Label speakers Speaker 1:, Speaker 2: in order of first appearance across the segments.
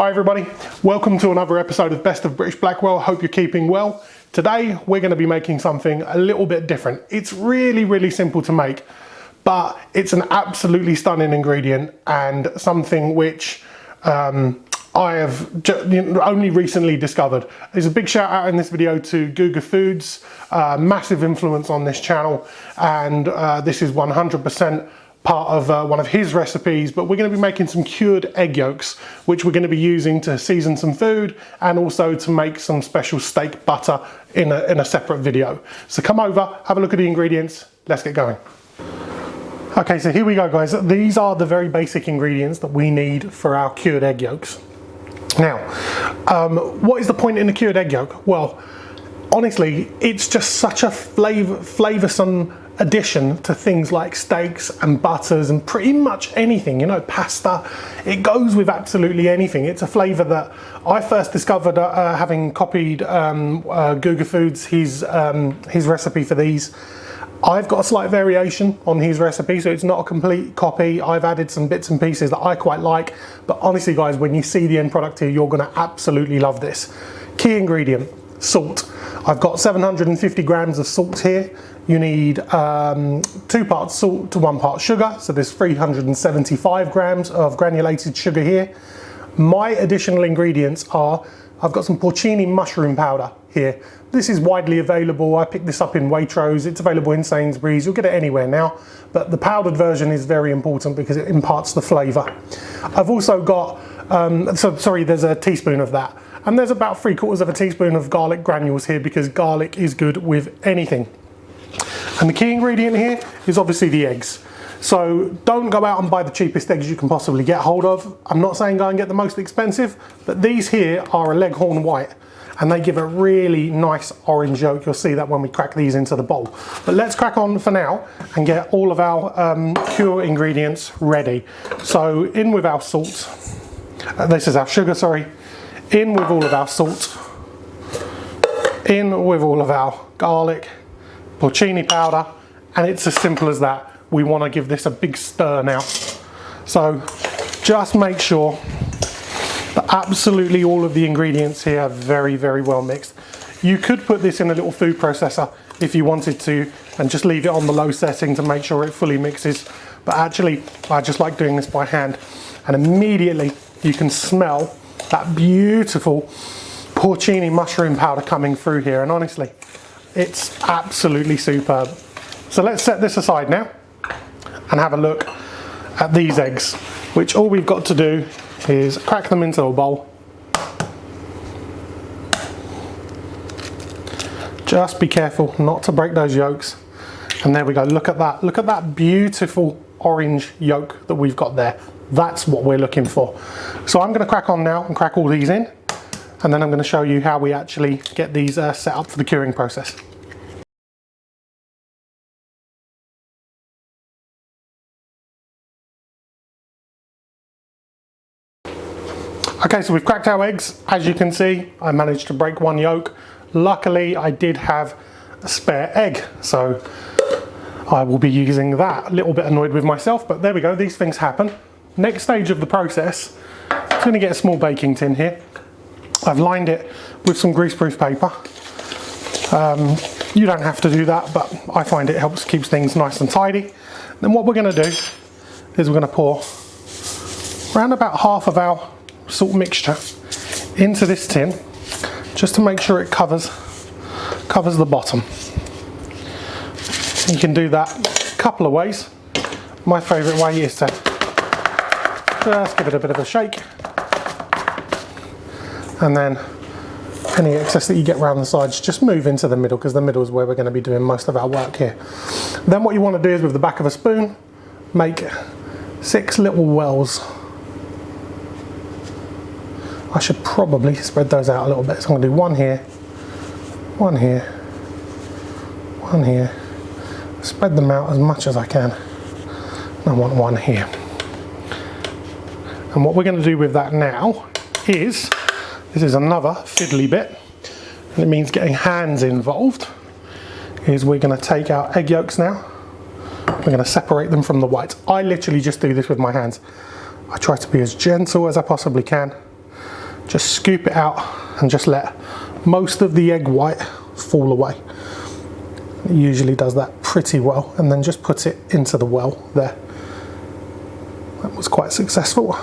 Speaker 1: Hi everybody, welcome to another episode of Best of British Blackwell. Hope you're keeping well. Today we're going to be making something a little bit different. It's really simple to make, but it's an absolutely stunning ingredient and something which I have only recently discovered. There's a big shout out in this video to Guga Foods, massive influence on this channel, and this is 100% part of one of his recipes, but we're going to be making some cured egg yolks, which we're going to be using to season some food and also to make some special steak butter in a separate video. So come over, have a look at the ingredients, let's get going. Okay, so here we go guys. These are the very basic ingredients that we need for our cured egg yolks. Now, what is the point in a cured egg yolk? Well, honestly, it's just such a flavoursome addition to things like steaks and butters and pretty much anything, you know, pasta. It goes with absolutely anything. It's a flavour that I first discovered having copied Guga Foods, his recipe for these. I've got a slight variation on his recipe, so it's not a complete copy. I've added some bits and pieces that I quite like, but honestly guys, when you see the end product here, you're going to absolutely love this. Key ingredient, salt. I've got 750 grams of salt here. You need 2 parts salt to 1 part sugar, so there's 375 grams of granulated sugar here. My additional ingredients are, I've got some porcini mushroom powder here. This is widely available. I picked this up in Waitrose. It's available in Sainsbury's. You'll get it anywhere now, but the powdered version is very important because it imparts the flavour. I've also got, there's a teaspoon of that. And there's about 3/4 teaspoon of garlic granules here because garlic is good with anything. And the key ingredient here is obviously the eggs. So don't go out and buy the cheapest eggs you can possibly get hold of. I'm not saying go and get the most expensive, but these here are a Leghorn white and they give a really nice orange yolk. You'll see that when we crack these into the bowl. But let's crack on for now and get all of our pure ingredients ready. So in with our salt. This is our sugar, sorry. In with all of our salt. In with all of our garlic, porcini powder, and it's as simple as that. We want to give this a big stir now. So just make sure that absolutely all of the ingredients here are very well mixed. You could put this in a little food processor if you wanted to and just leave it on the low setting to make sure it fully mixes, but actually I just like doing this by hand, and immediately you can smell that beautiful porcini mushroom powder coming through here, and honestly it's absolutely superb. So let's set this aside now and have a look at these eggs, which all we've got to do is crack them into a bowl. Just be careful not to break those yolks. And there we go, look at that beautiful orange yolk that we've got there. That's what we're looking for. So I'm going to crack on now and crack all these in, and then I'm going to show you how we actually get these set up for the curing process. Okay, so we've cracked our eggs. As you can see, I managed to break 1 yolk. Luckily, I did have a spare egg, so I will be using that. A little bit annoyed with myself, but there we go, these things happen. Next stage of the process, I'm going to get a small baking tin here. I've lined it with some greaseproof paper. You don't have to do that, but I find it helps keeps things nice and tidy. Then what we're going to do is we're going to pour around about half of our salt mixture into this tin, just to make sure it covers the bottom. You can do that a couple of ways. My favourite way is to just give it a bit of a shake, and then any excess that you get around the sides just move into the middle, because the middle is where we're going to be doing most of our work here. Then what you want to do is with the back of a spoon make 6 little wells. I should probably spread those out a little bit, so I'm going to do 1 here, 1 here, 1 here. Spread them out as much as I can. I want 1 here. And what we're going to do with that now is, this is another fiddly bit, and it means getting hands involved, is we're going to take our egg yolks now. We're going to separate them from the whites. I literally just do this with my hands. I try to be as gentle as I possibly can. just scoop it out and just let most of the egg white fall away. It usually does that pretty well, and then just put it into the well there. That was quite successful.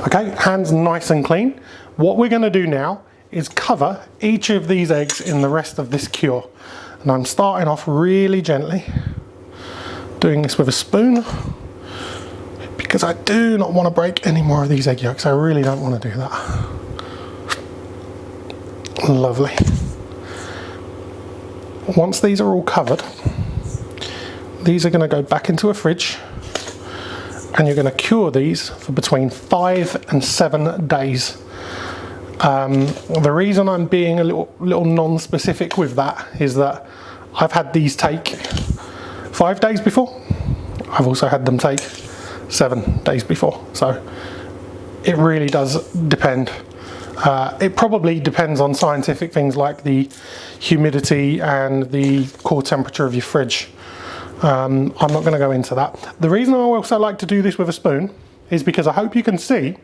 Speaker 1: Okay, hands nice and clean. What we're going to do now is cover each of these eggs in the rest of this cure. And I'm starting off really gently, doing this with a spoon, because I do not want to break any more of these egg yolks. I really don't want to do that. Lovely. Once these are all covered, these are going to go back into a fridge, and you're going to cure these for between 5 and 7 days. The reason I'm being a little non-specific with that is that I've had these take 5 days before. I've also had them take 7 days before. So it really does depend. It probably depends on scientific things like the humidity and the core temperature of your fridge. I'm not going to go into that. The reason I also like to do this with a spoon is because I hope you can see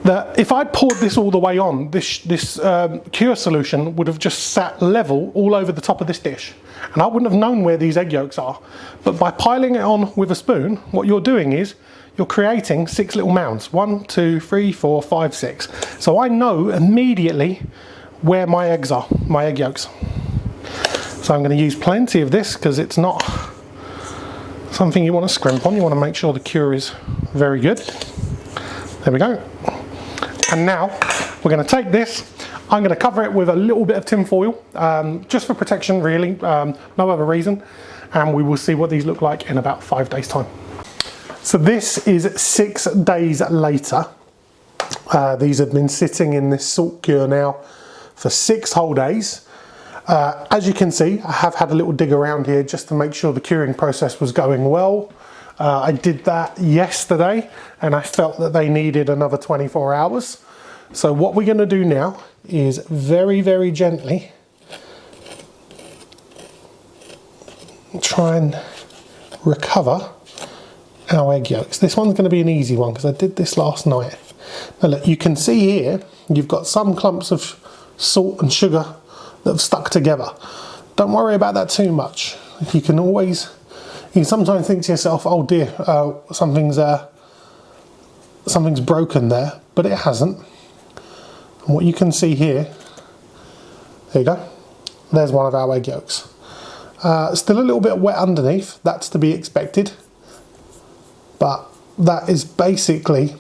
Speaker 1: that if I'd poured this all the way on, this cure solution would have just sat level all over the top of this dish, and I wouldn't have known where these egg yolks are. But by piling it on with a spoon, what you're doing is you're creating 6 little mounds. 1, 2, 3, 4, 5, 6. So I know immediately where my eggs are, my egg yolks. So I'm going to use plenty of this because it's not something you want to scrimp on. You want to make sure the cure is very good. There we go. And now we're going to take this. I'm going to cover it with a little bit of tin foil, just for protection really, no other reason. And we will see what these look like in about 5 days time. So this is 6 days later. These have been sitting in this salt cure now for 6 whole days. As you can see, I have had a little dig around here just to make sure the curing process was going well. I did that yesterday and I felt that they needed another 24 hours. So what we're going to do now is very, very gently try and recover our egg yolks. This one's going to be an easy one because I did this last night. Now look, you can see here you've got some clumps of salt and sugar that have stuck together. Don't worry about that too much. You can sometimes think to yourself, oh dear, something's broken there, but it hasn't. And what you can see here, there you go, there's one of our egg yolks. Still a little bit wet underneath, that's to be expected, but that is basically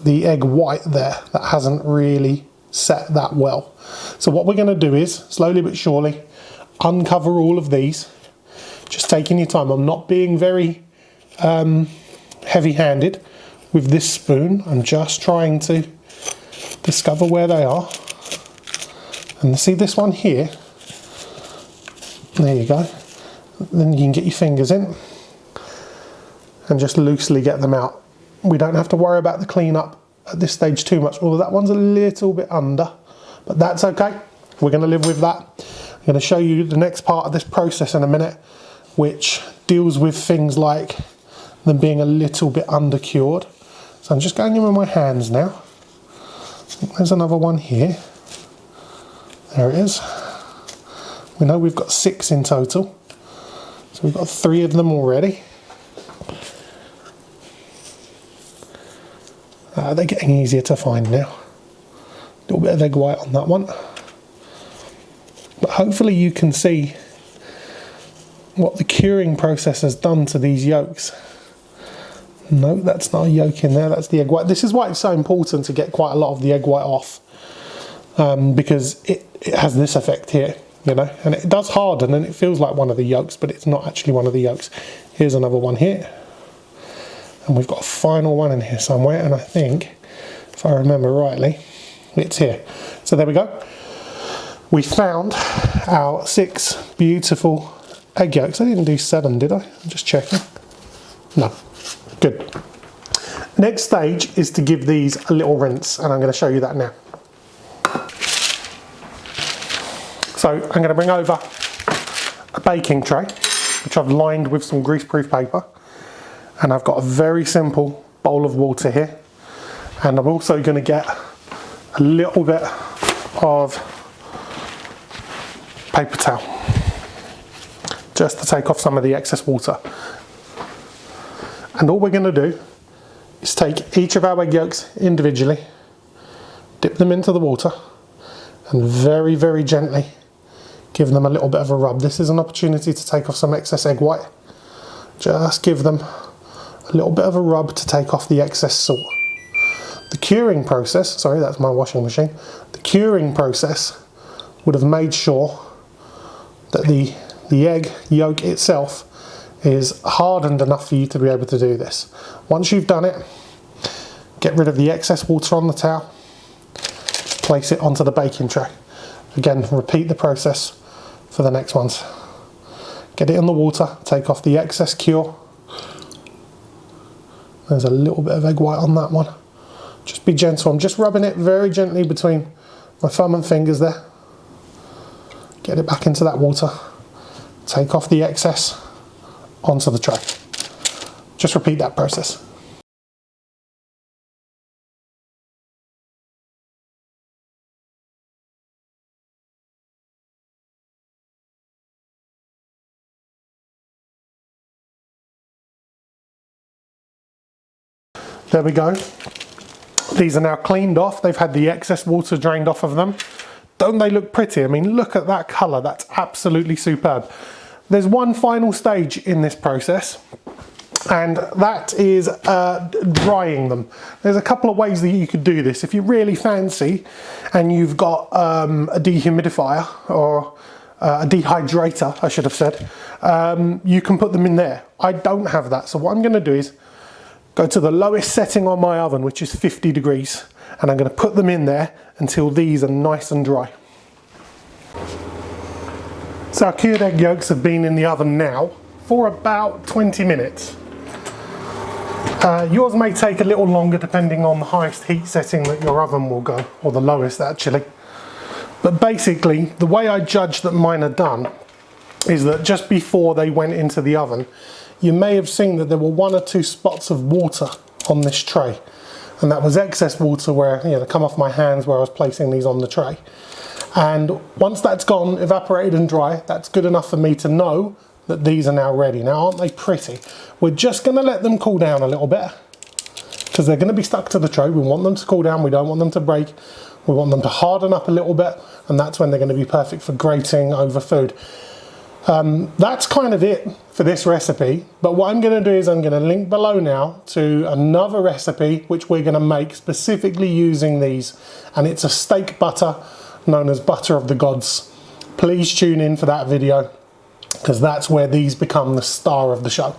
Speaker 1: the egg white there that hasn't really set that well. So what we're going to do is, slowly but surely, uncover all of these. Just taking your time. I'm not being very heavy-handed with this spoon. I'm just trying to discover where they are. And see this one here? There you go. Then you can get your fingers in and just loosely get them out. We don't have to worry about the cleanup at this stage too much, although that one's a little bit under, but that's okay. We're going to live with that. I'm going to show you the next part of this process in a minute, which deals with things like them being a little bit under cured. So I'm just going in with my hands now. There's another one here. There it is. We know we've got 6 in total, so we've got 3 of them already. They're getting easier to find now. A little bit of egg white on that one. But hopefully you can see what the curing process has done to these yolks. No, that's not a yolk in there, that's the egg white. This is why it's so important to get quite a lot of the egg white off, because it has this effect here, you know, and it does harden and it feels like one of the yolks, but it's not actually one of the yolks. Here's another one here. And we've got a final one in here somewhere, and I think, if I remember rightly, it's here. So there we go. We found our 6 beautiful egg yolks. I didn't do 7, did I? I'm just checking. No. Good. Next stage is to give these a little rinse, and I'm going to show you that now. So I'm going to bring over a baking tray, which I've lined with some greaseproof paper. And I've got a very simple bowl of water here. And I'm also going to get a little bit of paper towel just to take off some of the excess water. And all we're going to do is take each of our egg yolks individually, dip them into the water, and very, very gently give them a little bit of a rub. This is an opportunity to take off some excess egg white. Just give them a little bit of a rub to take off the excess salt. The curing process, sorry, that's my washing machine. The curing process would have made sure that the egg yolk itself is hardened enough for you to be able to do this. Once you've done it, get rid of the excess water on the towel, place it onto the baking tray. Again, repeat the process for the next ones. Get it in the water, take off the excess cure. There's a little bit of egg white on that one. Just be gentle. I'm just rubbing it very gently between my thumb and fingers there. Get it back into that water. Take off the excess onto the tray. Just repeat that process. There we go. These are now cleaned off. They've had the excess water drained off of them. Don't they look pretty? I mean, look at that colour. That's absolutely superb. There's one final stage in this process, and that is drying them. There's a couple of ways that you could do this. If you're really fancy and you've got a dehumidifier or a dehydrator, I should have said, you can put them in there. I don't have that, so what I'm going to do is go to the lowest setting on my oven, which is 50 degrees, and I'm going to put them in there until these are nice and dry. So our cured egg yolks have been in the oven now for about 20 minutes. Yours may take a little longer depending on the highest heat setting that your oven will go, or the lowest actually. But basically, the way I judge that mine are done is that just before they went into the oven, you may have seen that there were 1 or 2 spots of water on this tray, and that was excess water where, you know, come off my hands where I was placing these on the tray. And once that's gone, evaporated and dry, that's good enough for me to know that these are now ready. Now, aren't they pretty? We're just going to let them cool down a little bit because they're going to be stuck to the tray. We want them to cool down. We don't want them to break. We want them to harden up a little bit, and that's when they're going to be perfect for grating over food. That's kind of it for this recipe, but what I'm going to do is I'm going to link below now to another recipe which we're going to make specifically using these, and it's a steak butter known as butter of the gods. Please tune in for that video because that's where these become the star of the show.